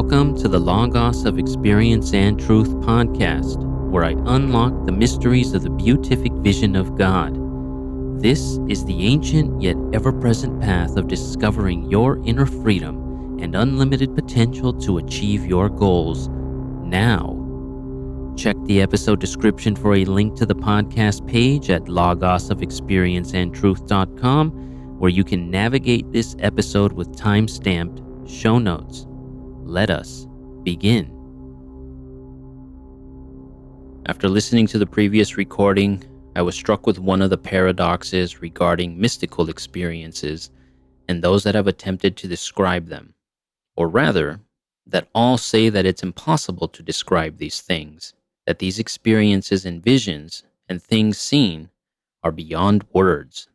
Welcome to the Logos of Experience and Truth podcast, where I unlock the mysteries of the beatific vision of God. This is the ancient yet ever-present path of discovering your inner freedom and unlimited potential to achieve your goals now. Check the episode description for a link to the podcast page at logosofexperienceandtruth.com, where you can navigate this episode with time-stamped show notes. Let us begin. After listening to the previous recording, I was struck with one of the paradoxes regarding mystical experiences and those that have attempted to describe them, or rather, that all say that it's impossible to describe these things, that these experiences and visions and things seen are beyond words.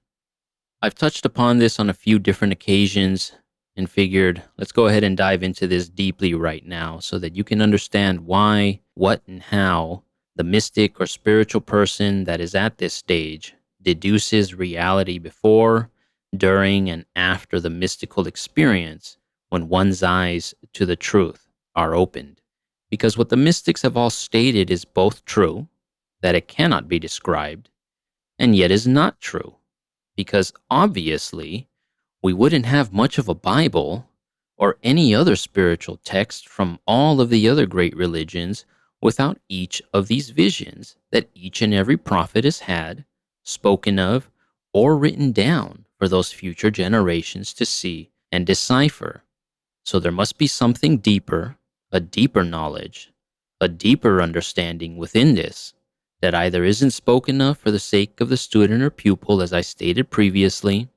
I've touched upon this on a few different occasions and figured, let's go ahead and dive into this deeply right now so that you can understand why, what, and how the mystic or spiritual person that is at this stage deduces reality before, during, and after the mystical experience when one's eyes to the truth are opened. Because what the mystics have all stated is both true, that it cannot be described, and yet is not true. Because obviously, we wouldn't have much of a Bible or any other spiritual text from all of the other great religions without each of these visions that each and every prophet has had, spoken of, or written down for those future generations to see and decipher. So there must be something deeper, a deeper knowledge, a deeper understanding within this that either isn't spoken of for the sake of the student or pupil, as I stated previously,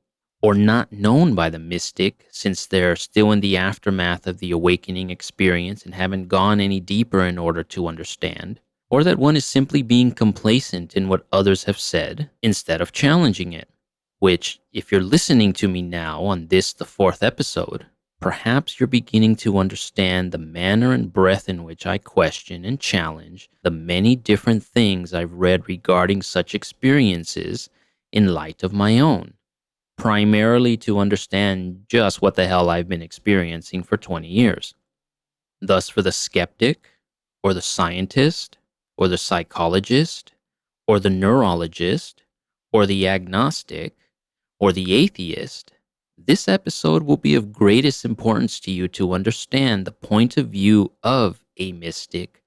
or not known by the mystic since they're still in the aftermath of the awakening experience and haven't gone any deeper in order to understand, or that one is simply being complacent in what others have said instead of challenging it, which, if you're listening to me now on this, the fourth episode, perhaps you're beginning to understand the manner and breadth in which I question and challenge the many different things I've read regarding such experiences in light of my own, primarily to understand just what the hell I've been experiencing for 20 years. Thus, for the skeptic, or the scientist, or the psychologist, or the neurologist, or the agnostic, or the atheist, this episode will be of greatest importance to you to understand the point of view of a mystic,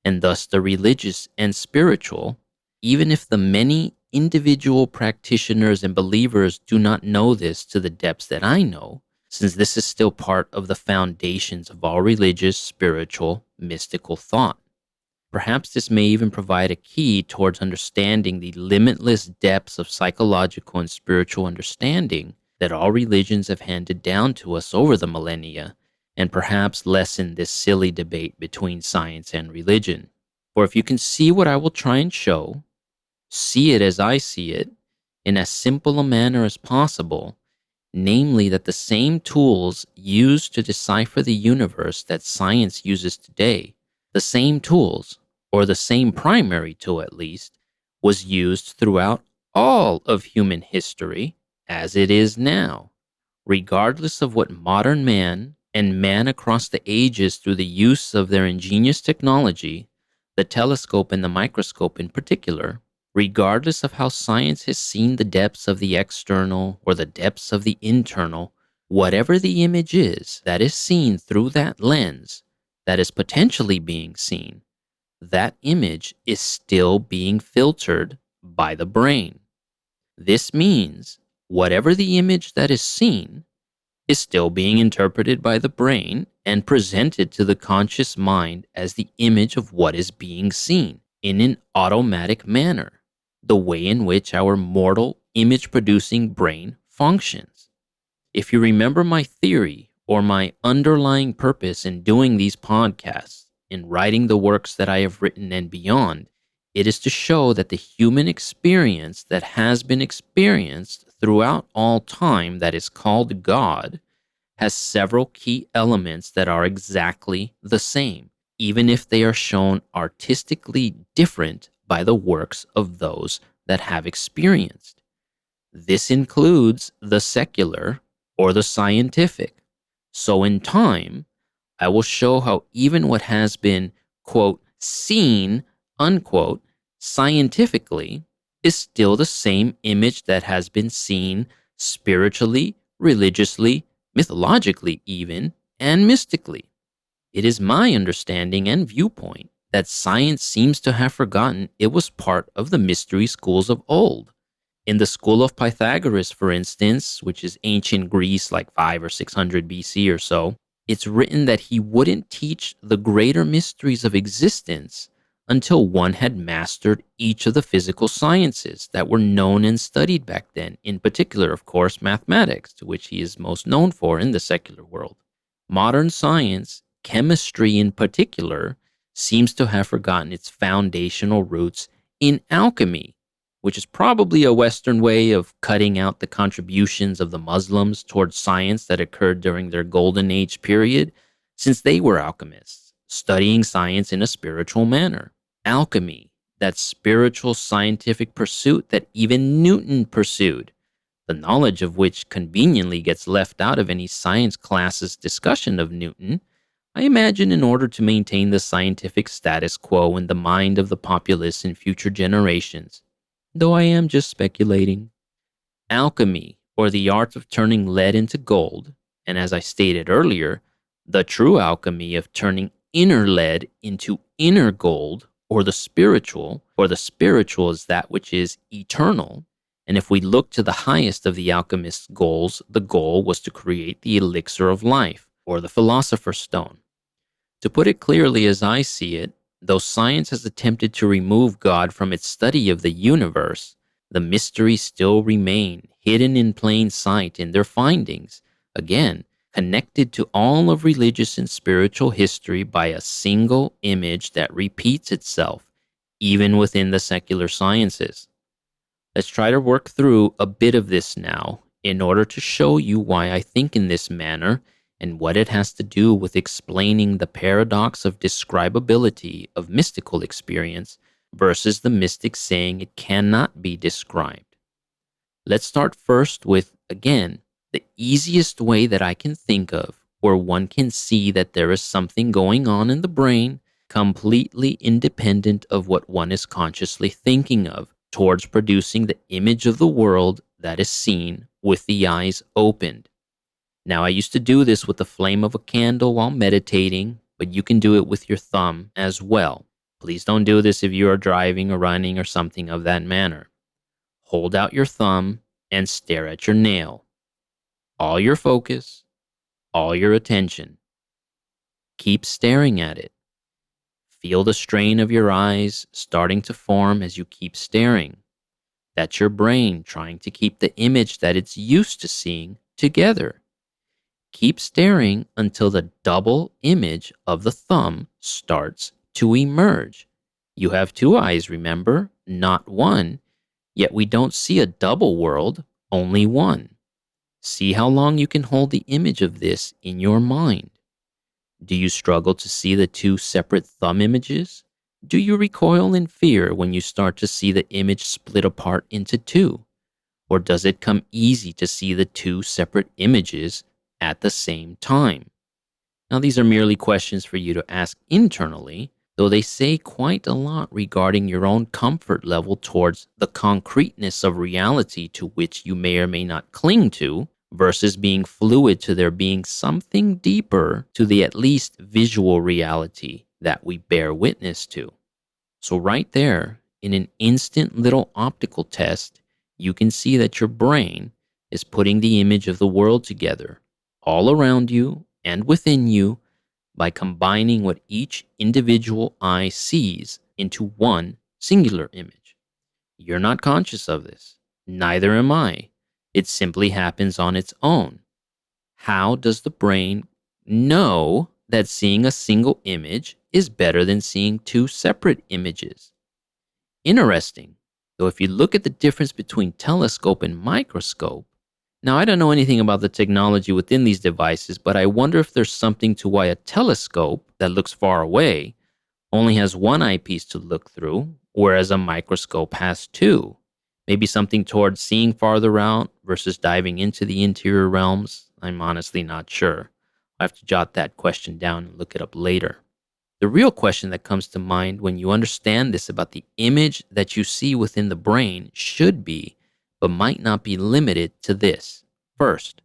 and thus the religious and spiritual, even if the many individual practitioners and believers do not know this to the depths that I know, since this is still part of the foundations of all religious, spiritual, mystical thought. Perhaps this may even provide a key towards understanding the limitless depths of psychological and spiritual understanding that all religions have handed down to us over the millennia, and perhaps lessen this silly debate between science and religion. For if you can see what I will try and show, see it as I see it, in as simple a manner as possible, namely that the same tools used to decipher the universe that science uses today, the same tools, or the same primary tool at least, was used throughout all of human history as it is now, regardless of what modern man and man across the ages through the use of their ingenious technology, the telescope and the microscope in particular, regardless of how science has seen the depths of the external or the depths of the internal, whatever the image is that is seen through that lens that is potentially being seen, that image is still being filtered by the brain. This means whatever the image that is seen is still being interpreted by the brain and presented to the conscious mind as the image of what is being seen in an automatic manner, the way in which our mortal image-producing brain functions. If you remember my theory or my underlying purpose in doing these podcasts, in writing the works that I have written and beyond, it is to show that the human experience that has been experienced throughout all time that is called God has several key elements that are exactly the same, even if they are shown artistically different by the works of those that have experienced. This includes the secular or the scientific. So in time, I will show how even what has been, quote, seen, unquote, scientifically is still the same image that has been seen spiritually, religiously, mythologically even, and mystically. It is my understanding and viewpoint that science seems to have forgotten it was part of the mystery schools of old. In the school of Pythagoras, for instance, which is ancient Greece, like 5 or 600 BC or so, it's written that he wouldn't teach the greater mysteries of existence until one had mastered each of the physical sciences that were known and studied back then, in particular, of course, mathematics, to which he is most known for in the secular world. Modern science, chemistry in particular, seems to have forgotten its foundational roots in alchemy, which is probably a Western way of cutting out the contributions of the Muslims towards science that occurred during their Golden Age period, since they were alchemists, studying science in a spiritual manner. Alchemy, that spiritual scientific pursuit that even Newton pursued, the knowledge of which conveniently gets left out of any science class's discussion of Newton, I imagine in order to maintain the scientific status quo in the mind of the populace in future generations, though I am just speculating. Alchemy, or the art of turning lead into gold, and as I stated earlier, the true alchemy of turning inner lead into inner gold, or the spiritual is that which is eternal. And if we look to the highest of the alchemist's goals, the goal was to create the elixir of life, or the Philosopher's Stone. To put it clearly as I see it, though science has attempted to remove God from its study of the universe, the mysteries still remain hidden in plain sight in their findings, again, connected to all of religious and spiritual history by a single image that repeats itself, even within the secular sciences. Let's try to work through a bit of this now in order to show you why I think in this manner and what it has to do with explaining the paradox of describability of mystical experience versus the mystic saying it cannot be described. Let's start first with, again, the easiest way that I can think of where one can see that there is something going on in the brain completely independent of what one is consciously thinking of towards producing the image of the world that is seen with the eyes opened. Now, I used to do this with the flame of a candle while meditating, but you can do it with your thumb as well. Please don't do this if you are driving or running or something of that manner. Hold out your thumb and stare at your nail. All your focus, all your attention. Keep staring at it. Feel the strain of your eyes starting to form as you keep staring. That's your brain trying to keep the image that it's used to seeing together. Keep staring until the double image of the thumb starts to emerge. You have two eyes, remember, not one, yet we don't see a double world, only one. See how long you can hold the image of this in your mind. Do you struggle to see the two separate thumb images? Do you recoil in fear when you start to see the image split apart into two? Or does it come easy to see the two separate images at the same time? Now, these are merely questions for you to ask internally, though they say quite a lot regarding your own comfort level towards the concreteness of reality to which you may or may not cling to, versus being fluid to there being something deeper to the at least visual reality that we bear witness to. So right there, in an instant little optical test, you can see that your brain is putting the image of the world together, all around you and within you, by combining what each individual eye sees into one singular image. You're not conscious of this. Neither am I. It simply happens on its own. How does the brain know that seeing a single image is better than seeing two separate images? Interesting, though if you look at the difference between telescope and microscope, now I don't know anything about the technology within these devices, but I wonder if there's something to why a telescope that looks far away only has one eyepiece to look through, whereas a microscope has two. Maybe something towards seeing farther out versus diving into the interior realms. I'm honestly not sure. I have to jot that question down and look it up later. The real question that comes to mind when you understand this about the image that you see within the brain should be, but might not be limited to this. First,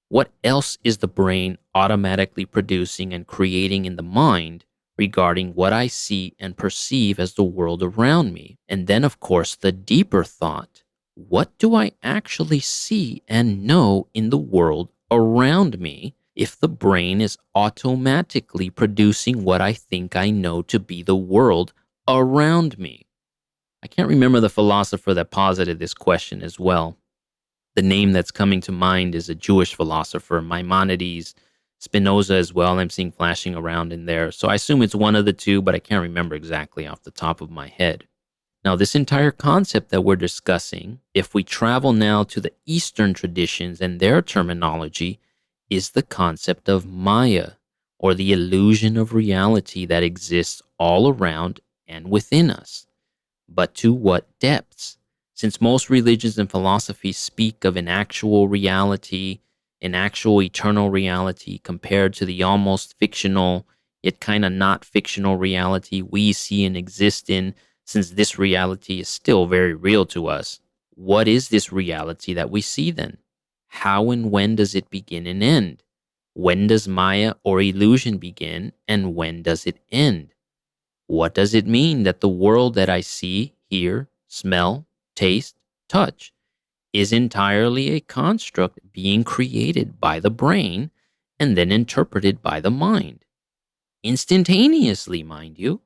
what else is the brain automatically producing and creating in the mind regarding what I see and perceive as the world around me? And then, of course, the deeper thought, what do I actually see and know in the world around me if the brain is automatically producing what I think I know to be the world around me? I can't remember the philosopher that posited this question as well. The name that's coming to mind is a Jewish philosopher, Maimonides, Spinoza as well. I'm seeing flashing around in there. So I assume it's one of the two, but I can't remember exactly off the top of my head. Now, this entire concept that we're discussing, if we travel now to the Eastern traditions and their terminology, is the concept of Maya, or the illusion of reality that exists all around and within us. But to what depths? Since most religions and philosophies speak of an actual reality, an actual eternal reality compared to the almost fictional, yet kind of not fictional reality we see and exist in, since this reality is still very real to us, what is this reality that we see then? How and when does it begin and end? When does Maya or illusion begin, and when does it end? What does it mean that the world that I see, hear, smell, taste, touch is entirely a construct being created by the brain and then interpreted by the mind? Instantaneously, mind you,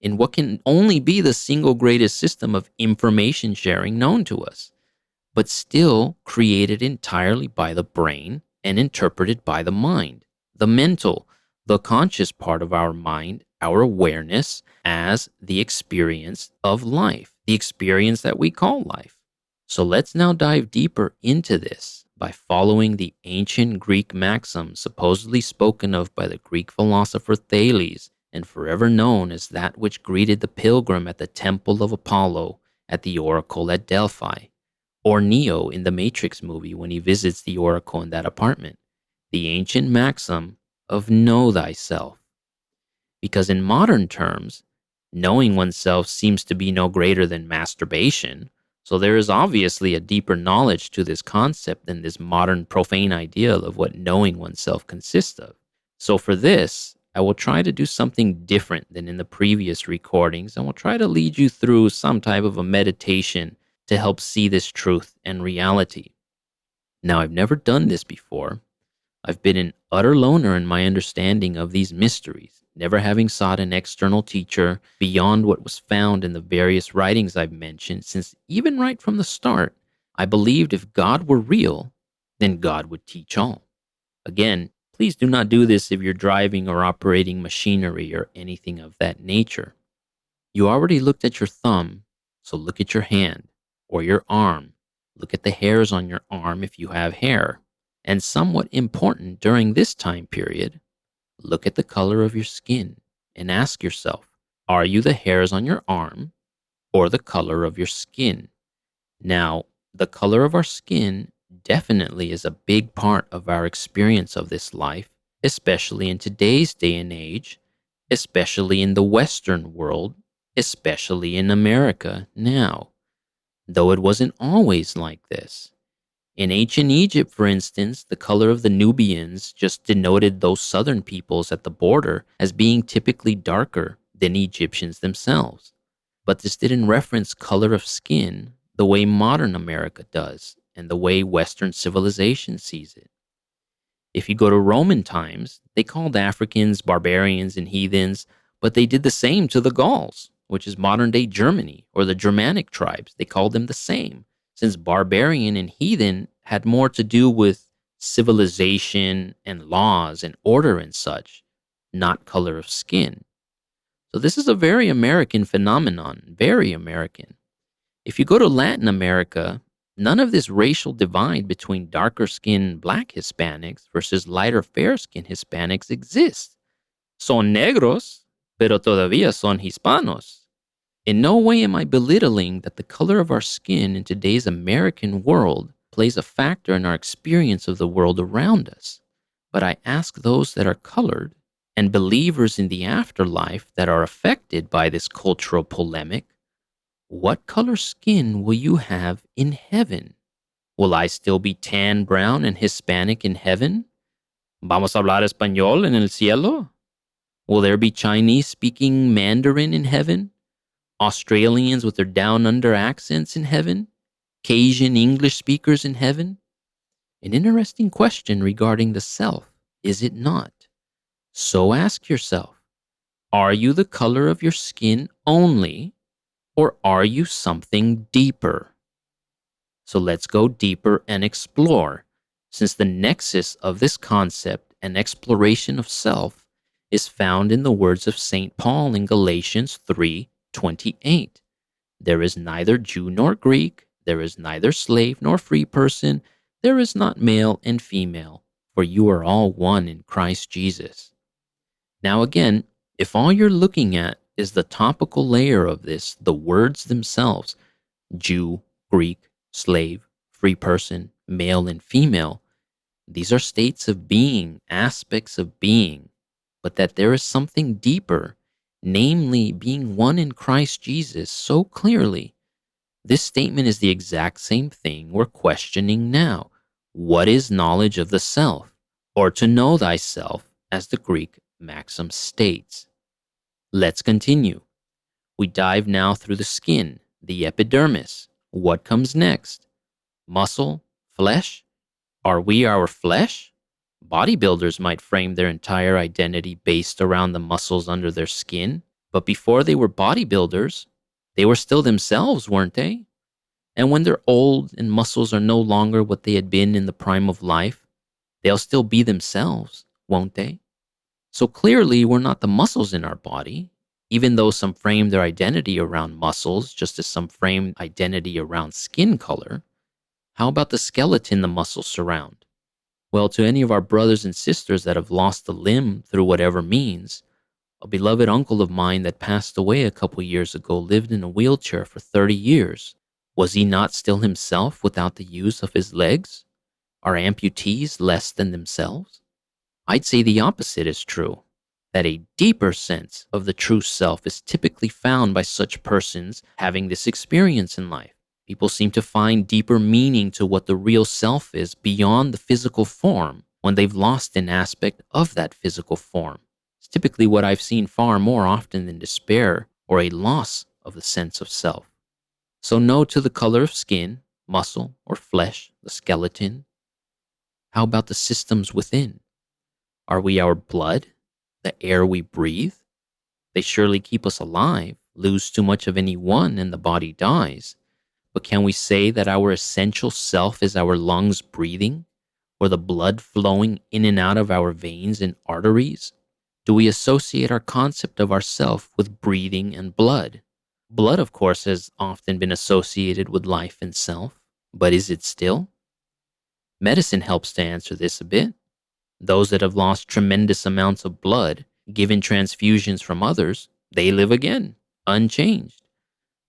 in what can only be the single greatest system of information sharing known to us, but still created entirely by the brain and interpreted by the mind, the mental, the conscious part of our mind, our awareness as the experience of life, the experience that we call life. So let's now dive deeper into this by following the ancient Greek maxim supposedly spoken of by the Greek philosopher Thales and forever known as that which greeted the pilgrim at the temple of Apollo at the oracle at Delphi, or Neo in the Matrix movie when he visits the oracle in that apartment, the ancient maxim of know thyself. Because in modern terms, knowing oneself seems to be no greater than masturbation, so there is obviously a deeper knowledge to this concept than this modern profane ideal of what knowing oneself consists of. So for this, I will try to do something different than in the previous recordings, and will try to lead you through some type of a meditation to help see this truth and reality. Now, I've never done this before. I've been an utter loner in my understanding of these mysteries, never having sought an external teacher beyond what was found in the various writings I've mentioned, since even right from the start, I believed if God were real, then God would teach all. Again, please do not do this if you're driving or operating machinery or anything of that nature. You already looked at your thumb, so look at your hand or your arm. Look at the hairs on your arm if you have hair. And somewhat important during this time period, look at the color of your skin and ask yourself, are you the hairs on your arm or the color of your skin? Now, the color of our skin definitely is a big part of our experience of this life, especially in today's day and age, especially in the Western world, especially in America now, though it wasn't always like this. In ancient Egypt, for instance, the color of the Nubians just denoted those southern peoples at the border as being typically darker than Egyptians themselves. But this didn't reference color of skin the way modern America does and the way Western civilization sees it. If you go to Roman times, they called Africans barbarians and heathens, but they did the same to the Gauls, which is modern-day Germany, or the Germanic tribes. They called them the same, since barbarian and heathen had more to do with civilization and laws and order and such, not color of skin. So this is a very American phenomenon, very American. If you go to Latin America, none of this racial divide between darker-skinned black Hispanics versus lighter fair-skinned Hispanics exists. Son negros, pero todavía son hispanos. In no way am I belittling that the color of our skin in today's American world plays a factor in our experience of the world around us. But I ask those that are colored and believers in the afterlife that are affected by this cultural polemic, what color skin will you have in heaven? Will I still be tan, brown, and Hispanic in heaven? ¿Vamos a hablar español en el cielo? Will there be Chinese speaking Mandarin in heaven? Australians with their down under accents in heaven? Cajun English speakers in heaven? An interesting question regarding the self, is it not? So ask yourself, are you the color of your skin only, or are you something deeper? So let's go deeper and explore, since the nexus of this concept and exploration of self is found in the words of St. Paul in Galatians 3:28. There is neither Jew nor Greek, there is neither slave nor free person, there is not male and female, for you are all one in Christ Jesus. Now again, if all you're looking at is the topical layer of this, the words themselves, Jew, Greek, slave, free person, male and female, these are states of being, aspects of being, but that there is something deeper, namely being one in Christ Jesus so clearly. This statement is the exact same thing we're questioning now. What is knowledge of the self, or to know thyself, as the Greek maxim states? Let's continue. We dive now through the skin, the epidermis. What comes next? Muscle, flesh? Are we our flesh? Bodybuilders might frame their entire identity based around the muscles under their skin, but before they were bodybuilders, they were still themselves, weren't they? And when they're old and muscles are no longer what they had been in the prime of life, they'll still be themselves, won't they? So clearly, we're not the muscles in our body, even though some frame their identity around muscles, just as some frame identity around skin color. How about the skeleton the muscles surround? Well, to any of our brothers and sisters that have lost a limb through whatever means, a beloved uncle of mine that passed away a couple years ago lived in a wheelchair for 30 years. Was he not still himself without the use of his legs? Are amputees less than themselves? I'd say the opposite is true, that a deeper sense of the true self is typically found by such persons having this experience in life. People seem to find deeper meaning to what the real self is beyond the physical form when they've lost an aspect of that physical form. It's typically what I've seen far more often than despair or a loss of the sense of self. So no to the color of skin, muscle, or flesh, the skeleton. How about the systems within? Are we our blood, the air we breathe? They surely keep us alive. Lose too much of any one and the body dies. But can we say that our essential self is our lungs breathing, or the blood flowing in and out of our veins and arteries? Do we associate our concept of ourself with breathing and blood? Blood, of course, has often been associated with life and self, but is it still? Medicine helps to answer this a bit. Those that have lost tremendous amounts of blood, given transfusions from others, they live again, unchanged.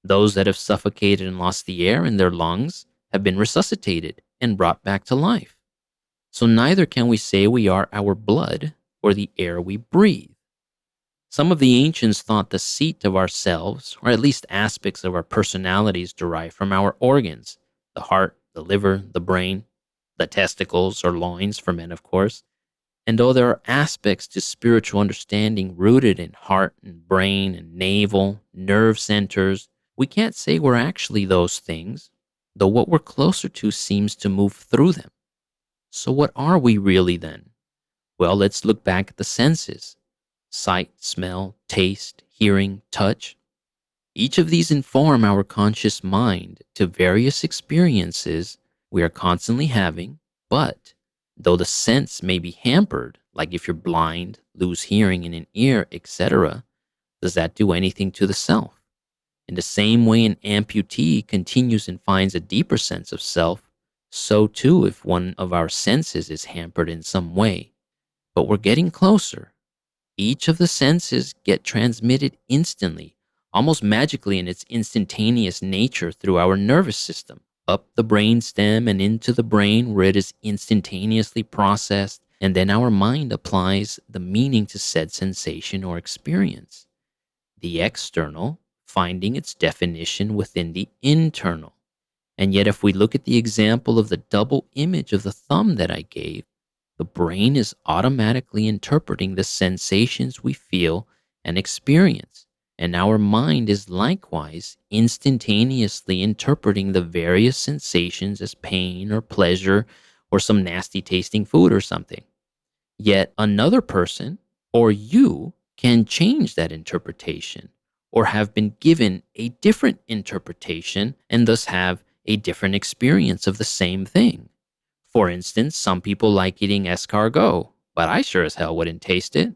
Those that have suffocated and lost the air in their lungs have been resuscitated and brought back to life. So neither can we say we are our blood or the air we breathe. Some of the ancients thought the seat of ourselves, or at least aspects of our personalities, derive from our organs, the heart, the liver, the brain, the testicles or loins for men, of course. And though there are aspects to spiritual understanding rooted in heart and brain and navel, nerve centers, we can't say we're actually those things, though what we're closer to seems to move through them. So what are we really then? Well, let's look back at the senses. Sight, smell, taste, hearing, touch. Each of these inform our conscious mind to various experiences we are constantly having, but though the sense may be hampered, like if you're blind, lose hearing in an ear, etc., does that do anything to the self? In the same way an amputee continues and finds a deeper sense of self, so too if one of our senses is hampered in some way. But we're getting closer. Each of the senses get transmitted instantly, almost magically in its instantaneous nature through our nervous system, up the brain stem and into the brain where it is instantaneously processed and then our mind applies the meaning to said sensation or experience. The external finding its definition within the internal. And yet, if we look at the example of the double image of the thumb that I gave, the brain is automatically interpreting the sensations we feel and experience. And our mind is likewise instantaneously interpreting the various sensations as pain or pleasure or some nasty tasting food or something. Yet another person or you can change that interpretation or have been given a different interpretation and thus have a different experience of the same thing. For instance, some people like eating escargot, but I sure as hell wouldn't taste it.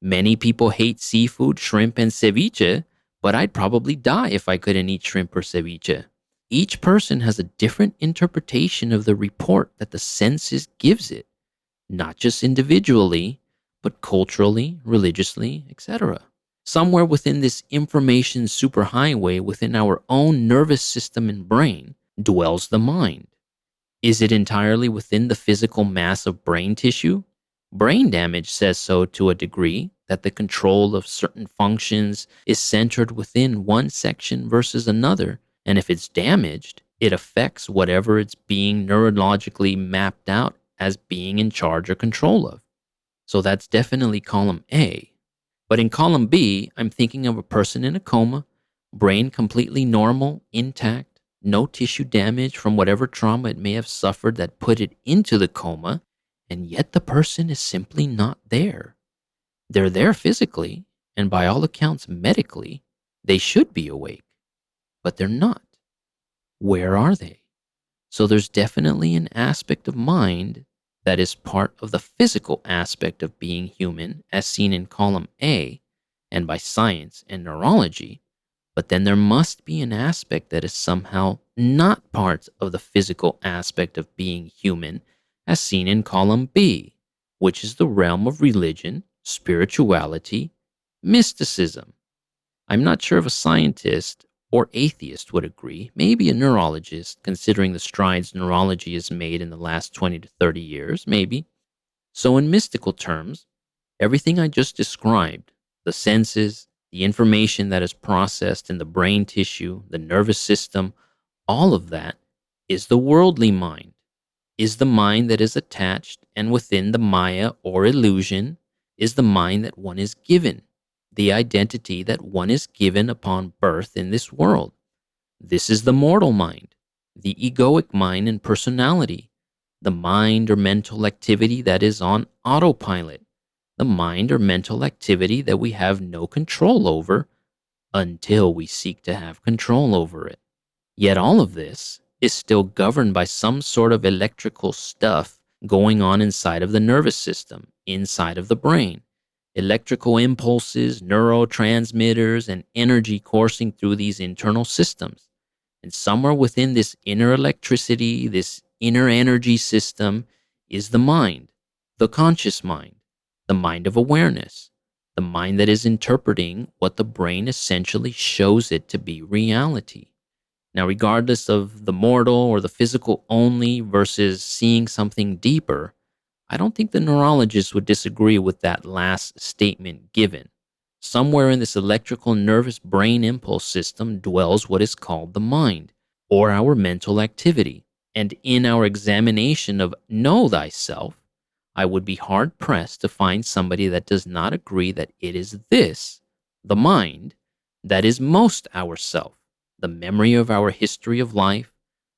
Many people hate seafood, shrimp, and ceviche, but I'd probably die if I couldn't eat shrimp or ceviche. Each person has a different interpretation of the report that the senses gives it, not just individually, but culturally, religiously, etc. Somewhere within this information superhighway within our own nervous system and brain dwells the mind. Is it entirely within the physical mass of brain tissue? Brain damage says so to a degree that the control of certain functions is centered within one section versus another, and if it's damaged, it affects whatever it's being neurologically mapped out as being in charge or control of. So that's definitely column A. But in column B, I'm thinking of a person in a coma, brain completely normal, intact, no tissue damage from whatever trauma it may have suffered that put it into the coma, and yet the person is simply not there. They're there physically, and by all accounts medically, they should be awake, but they're not. Where are they? So there's definitely an aspect of mind that is part of the physical aspect of being human, as seen in column A, and by science and neurology, but then there must be an aspect that is somehow not part of the physical aspect of being human, as seen in column B, which is the realm of religion, spirituality, mysticism. I'm not sure if a scientist or atheist would agree, maybe a neurologist, considering the strides neurology has made in the last 20 to 30 years, maybe. So in mystical terms, everything I just described, the senses, the information that is processed in the brain tissue, the nervous system, all of that is the worldly mind, is the mind that is attached and within the Maya or illusion, is the mind that one is given, the identity that one is given upon birth in this world. This is the mortal mind, the egoic mind and personality, the mind or mental activity that is on autopilot, the mind or mental activity that we have no control over until we seek to have control over it. Yet all of this is still governed by some sort of electrical stuff going on inside of the nervous system, inside of the brain. Electrical impulses, neurotransmitters, and energy coursing through these internal systems. And somewhere within this inner electricity, this inner energy system, is the mind, the conscious mind, the mind of awareness, the mind that is interpreting what the brain essentially shows it to be reality. Now, regardless of the mortal or the physical only versus seeing something deeper, I don't think the neurologist would disagree with that last statement given. Somewhere in this electrical nervous brain impulse system dwells what is called the mind, or our mental activity. And in our examination of know thyself, I would be hard-pressed to find somebody that does not agree that it is this, the mind, that is most ourself, the memory of our history of life,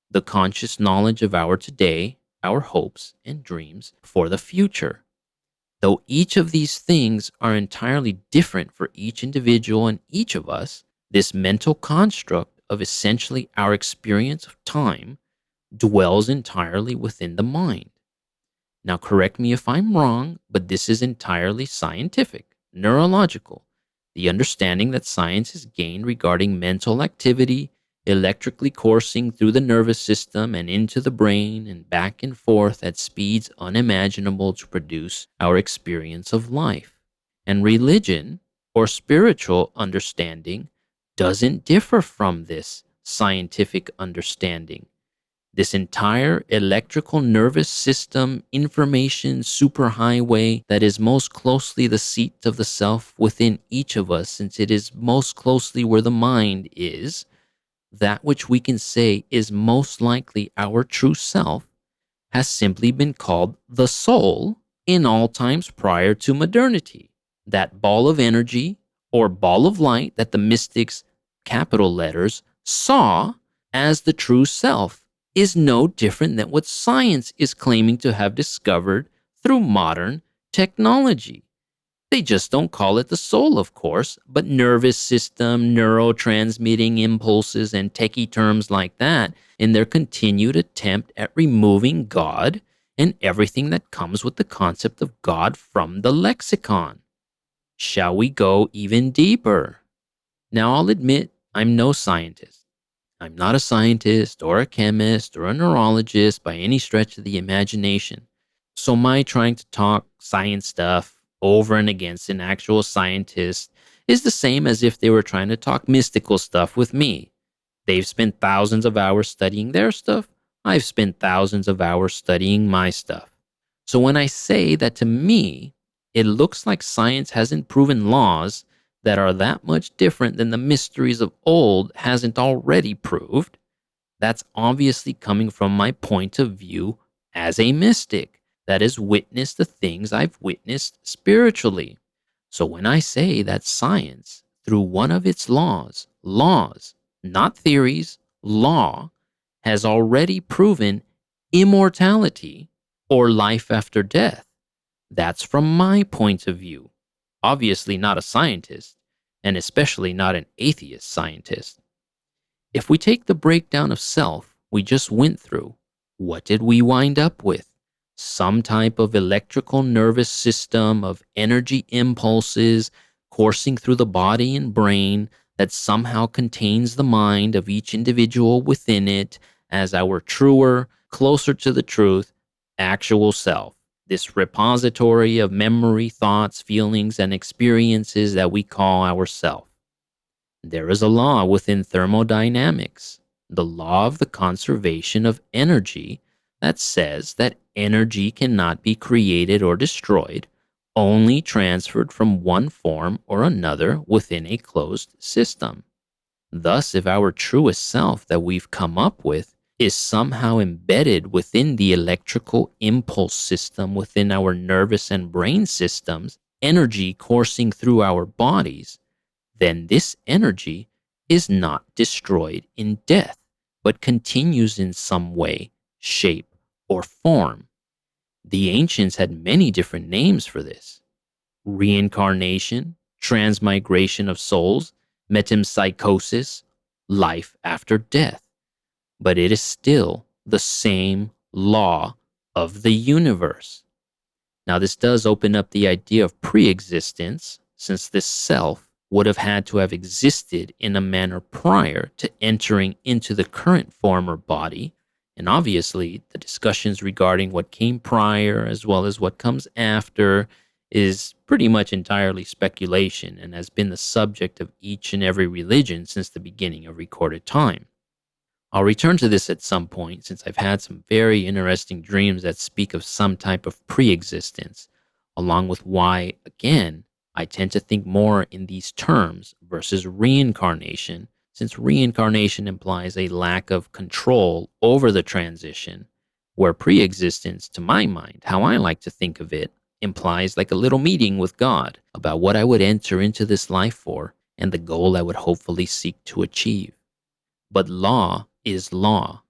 the conscious knowledge of our today, our hopes and dreams for the future. Though each of these things are entirely different for each individual and each of us, this mental construct of essentially our experience of time dwells entirely within the mind. Now, correct me if I'm wrong, but this is entirely scientific, neurological. The understanding that science has gained regarding mental activity, electrically coursing through the nervous system and into the brain and back and forth at speeds unimaginable to produce our experience of life. And religion, or spiritual understanding, doesn't differ from this scientific understanding. This entire electrical nervous system information superhighway that is most closely the seat of the self within each of us, since it is most closely where the mind is, that which we can say is most likely our true self, has simply been called the soul in all times prior to modernity. That ball of energy or ball of light that the mystics, capital letters, saw as the true self is no different than what science is claiming to have discovered through modern technology. They just don't call it the soul, of course, but nervous system, neurotransmitting impulses, and techie terms like that in their continued attempt at removing God and everything that comes with the concept of God from the lexicon. Shall we go even deeper? Now, I'll admit I'm no scientist. I'm not a scientist or a chemist or a neurologist by any stretch of the imagination. So my trying to talk science stuff over and against an actual scientist is the same as if they were trying to talk mystical stuff with me. They've spent thousands of hours studying their stuff. I've spent thousands of hours studying my stuff. So when I say that to me, it looks like science hasn't proven laws that are that much different than the mysteries of old hasn't already proved, that's obviously coming from my point of view as a mystic that has witnessed the things I've witnessed spiritually. So when I say that science, through one of its laws, not theories, law, has already proven immortality or life after death, that's from my point of view. Obviously not a scientist, and especially not an atheist scientist. If we take the breakdown of self we just went through, what did we wind up with? Some type of electrical nervous system of energy impulses coursing through the body and brain that somehow contains the mind of each individual within it as our truer, closer to the truth, actual self. This repository of memory, thoughts, feelings, and experiences that we call ourself. There is a law within thermodynamics, the law of the conservation of energy, that says that energy cannot be created or destroyed, only transferred from one form or another within a closed system. Thus, if our truest self that we've come up with is somehow embedded within the electrical impulse system within our nervous and brain systems, energy coursing through our bodies, then this energy is not destroyed in death, but continues in some way, shape, or form. The ancients had many different names for this: reincarnation, transmigration of souls, metempsychosis, life after death. But it is still the same law of the universe. Now, this does open up the idea of pre-existence, since this self would have had to have existed in a manner prior to entering into the current form or body. And obviously, the discussions regarding what came prior as well as what comes after is pretty much entirely speculation and has been the subject of each and every religion since the beginning of recorded time. I'll return to this at some point since I've had some very interesting dreams that speak of some type of pre-existence, along with why, again, I tend to think more in these terms versus reincarnation, since reincarnation implies a lack of control over the transition, where pre-existence, to my mind, how I like to think of it, implies like a little meeting with God about what I would enter into this life for and the goal I would hopefully seek to achieve. But law is law.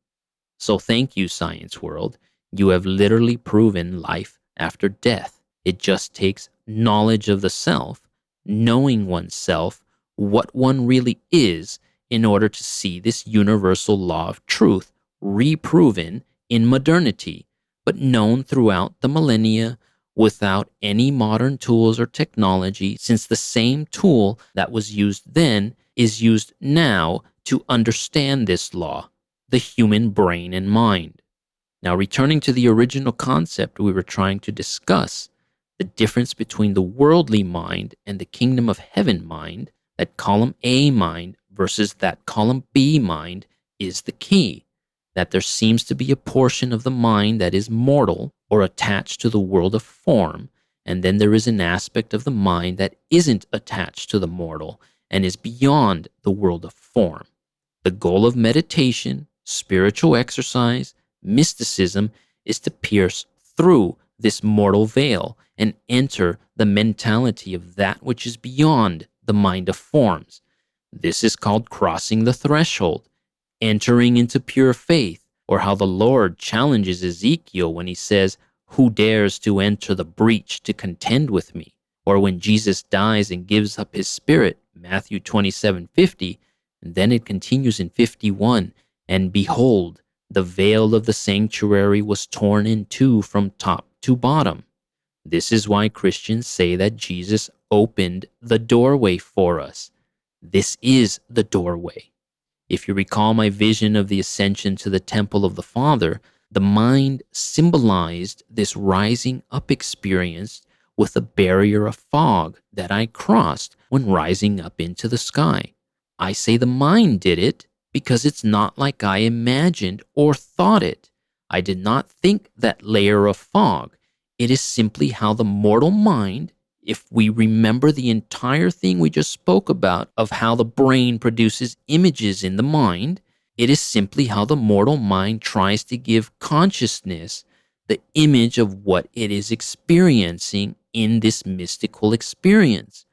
So thank you, science world. You have literally proven life after death. It just takes knowledge of the self, knowing oneself, what one really is, in order to see this universal law of truth reproven in modernity, but known throughout the millennia without any modern tools or technology, since the same tool that was used then is used now to understand this law, the human brain and mind. Now, returning to the original concept we were trying to discuss, the difference between the worldly mind and the kingdom of heaven mind, that column A mind versus that column B mind, is the key. that there seems to be a portion of the mind that is mortal or attached to the world of form, and then there is an aspect of the mind that isn't attached to the mortal and is beyond the world of form. The goal of meditation, spiritual exercise, mysticism is to pierce through this mortal veil and enter the mentality of that which is beyond the mind of forms. This is called crossing the threshold, entering into pure faith, or how the Lord challenges Ezekiel when he says, "Who dares to enter the breach to contend with me?" Or when Jesus dies and gives up his spirit, Matthew 27:50, and then it continues in 51, "And behold, the veil of the sanctuary was torn in two from top to bottom." This is why Christians say that Jesus opened the doorway for us. This is the doorway. If you recall my vision of the ascension to the temple of the Father, the mind symbolized this rising up experience with a barrier of fog that I crossed when rising up into the sky. I say the mind did it because it's not like I imagined or thought it. I did not think that layer of fog. It is simply how the mortal mind, if we remember the entire thing we just spoke about of how the brain produces images in the mind, it is simply how the mortal mind tries to give consciousness the image of what it is experiencing in this mystical experience,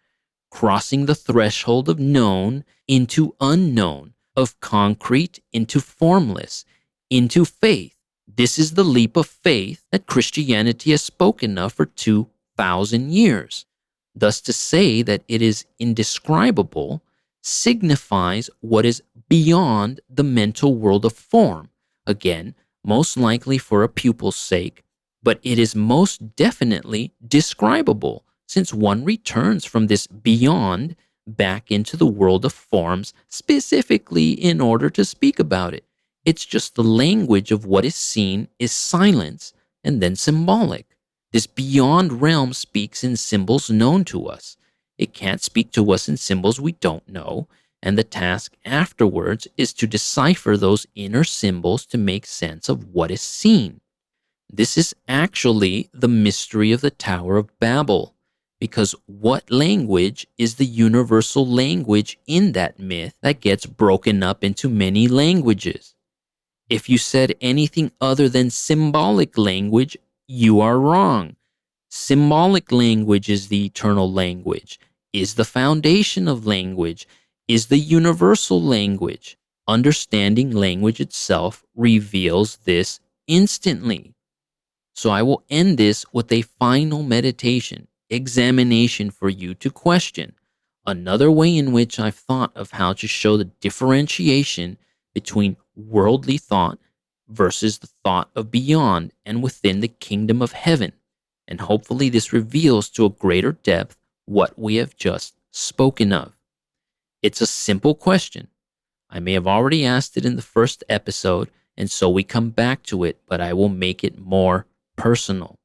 crossing the threshold of known into unknown, of concrete into formless, into faith. This is the leap of faith that Christianity has spoken of for 2,000 years. Thus, to say that it is indescribable signifies what is beyond the mental world of form. Again, most likely for a pupil's sake, but it is most definitely describable, since one returns from this beyond back into the world of forms specifically in order to speak about it. It's just the language of what is seen is silence and then symbolic. This beyond realm speaks in symbols known to us. It can't speak to us in symbols we don't know, and the task afterwards is to decipher those inner symbols to make sense of what is seen. This is actually the mystery of the Tower of Babel, because what language is the universal language in that myth that gets broken up into many languages? If you said anything other than symbolic language, you are wrong. Symbolic language is the eternal language, is the foundation of language, is the universal language. Understanding language itself reveals this instantly. So I will end this with a final meditation, examination for you to question. Another way in which I've thought of how to show the differentiation between worldly thought versus the thought of beyond and within the kingdom of heaven. And hopefully this reveals to a greater depth what we have just spoken of. It's a simple question. I may have already asked it in the first episode, and so we come back to it, but I will make it more personal.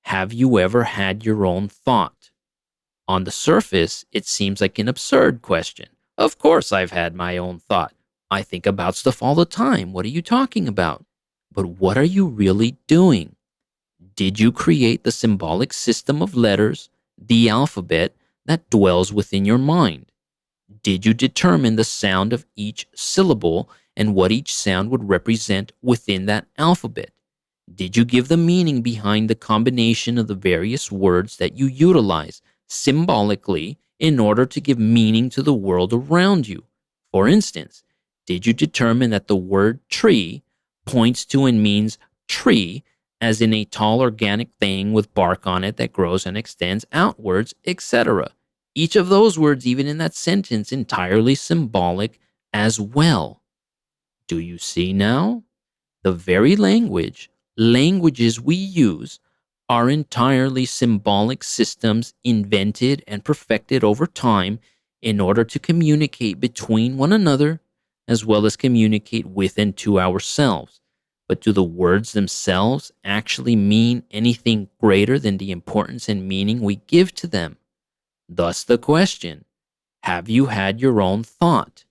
Have you ever had your own thought? On the surface, it seems like an absurd question. Of course I've had my own thought. I think about stuff all the time. What are you talking about? But what are you really doing? Did you create the symbolic system of letters, the alphabet, that dwells within your mind? Did you determine the sound of each syllable and what each sound would represent within that alphabet? Did you give the meaning behind the combination of the various words that you utilize symbolically in order to give meaning to the world around you? For instance, did you determine that the word tree points to and means tree, as in a tall organic thing with bark on it that grows and extends outwards, etc.? Each of those words, even in that sentence, entirely symbolic as well. Do you see now? The very languages we use are entirely symbolic systems invented and perfected over time in order to communicate between one another as well as communicate with and to ourselves. But do the words themselves actually mean anything greater than the importance and meaning we give to them? Thus the question, have you had your own thought?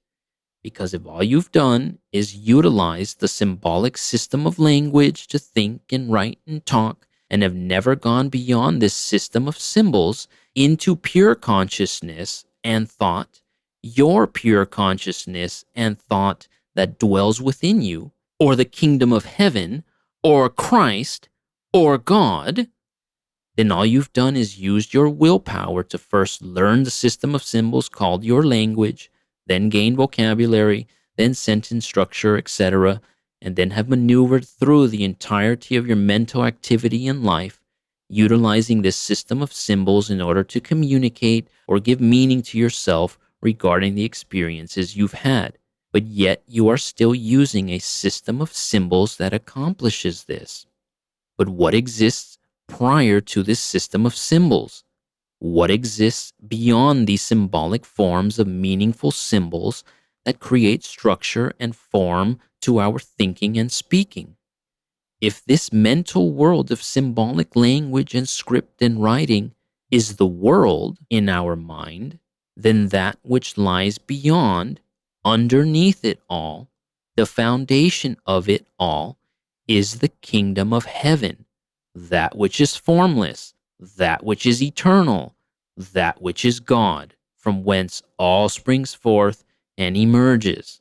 Because if all you've done is utilize the symbolic system of language to think and write and talk, and have never gone beyond this system of symbols into pure consciousness and thought, your pure consciousness and thought that dwells within you, or the kingdom of heaven, or Christ, or God, then all you've done is used your willpower to first learn the system of symbols called your language, then gain vocabulary, then sentence structure, etc., and then have maneuvered through the entirety of your mental activity in life, utilizing this system of symbols in order to communicate or give meaning to yourself regarding the experiences you've had. But yet you are still using a system of symbols that accomplishes this. But what exists prior to this system of symbols? What exists beyond these symbolic forms of meaningful symbols that create structure and form to our thinking and speaking? If this mental world of symbolic language and script and writing is the world in our mind, then that which lies beyond, underneath it all, the foundation of it all, is the kingdom of heaven, that which is formless, that which is eternal, that which is God, from whence all springs forth and emerges.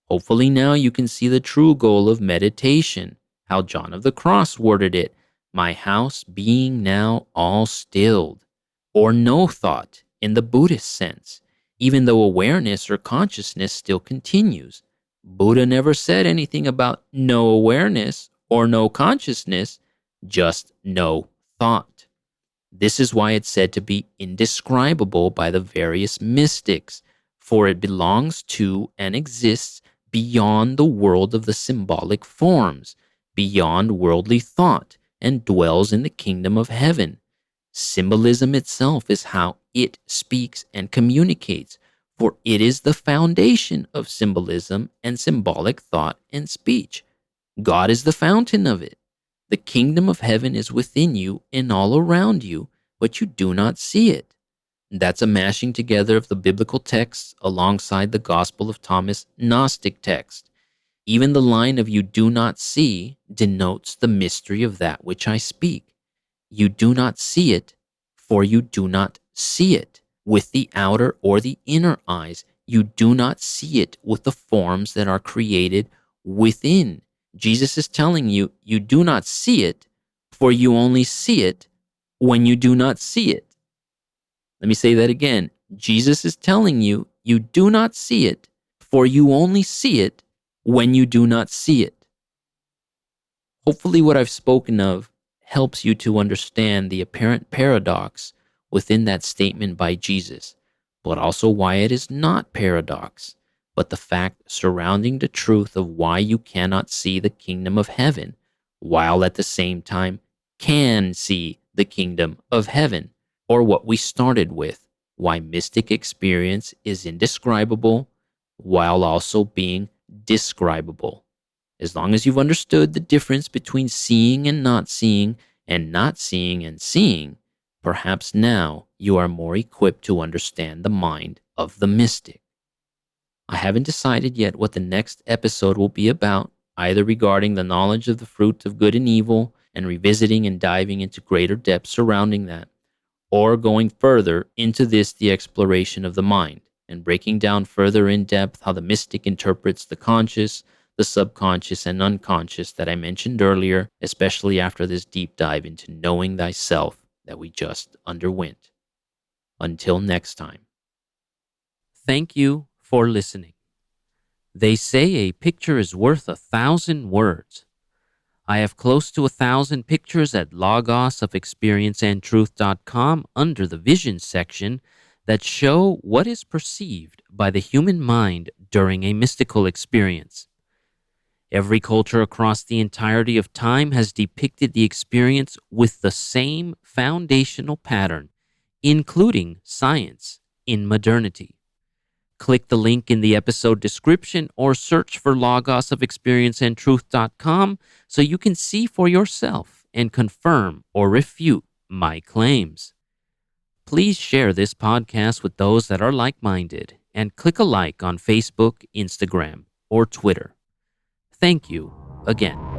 Hopefully now you can see the true goal of meditation, how John of the Cross worded it, my house being now all stilled, or no thought in the Buddhist sense, even though awareness or consciousness still continues. Buddha never said anything about no awareness or no consciousness, just no thought. This is why it's said to be indescribable by the various mystics, for it belongs to and exists beyond the world of the symbolic forms, beyond worldly thought, and dwells in the kingdom of heaven. Symbolism itself is how it speaks and communicates, for it is the foundation of symbolism and symbolic thought and speech. God is the fountain of it. The kingdom of heaven is within you and all around you, but you do not see it. That's a mashing together of the biblical texts alongside the Gospel of Thomas Gnostic text. Even the line of you do not see denotes the mystery of that which I speak. You do not see it, for you do not see it with the outer or the inner eyes. You do not see it with the forms that are created within. Jesus is telling you, you do not see it, for you only see it when you do not see it. Let me say that again. Jesus is telling you, you do not see it, for you only see it when you do not see it. Hopefully what I've spoken of helps you to understand the apparent paradox within that statement by Jesus, but also why it is not paradox, but the fact surrounding the truth of why you cannot see the kingdom of heaven, while at the same time can see the kingdom of heaven, or what we started with, why mystic experience is indescribable while also being describable. As long as you've understood the difference between seeing and not seeing and seeing, perhaps now you are more equipped to understand the mind of the mystic. I haven't decided yet what the next episode will be about, either regarding the knowledge of the fruit of good and evil and revisiting and diving into greater depth surrounding that, or going further into the exploration of the mind and breaking down further in depth how the mystic interprets the conscious, the subconscious, and unconscious that I mentioned earlier, especially after this deep dive into knowing thyself that we just underwent. Until next time. Thank you for listening. They say a picture is worth 1,000 words. I have close to 1,000 pictures at logosofexperienceandtruth.com under the vision section that show what is perceived by the human mind during a mystical experience. Every culture across the entirety of time has depicted the experience with the same foundational pattern, including science in modernity. Click the link in the episode description or search for logosofexperienceandtruth.com so you can see for yourself and confirm or refute my claims. Please share this podcast with those that are like-minded and click a like on Facebook, Instagram, or Twitter. Thank you again.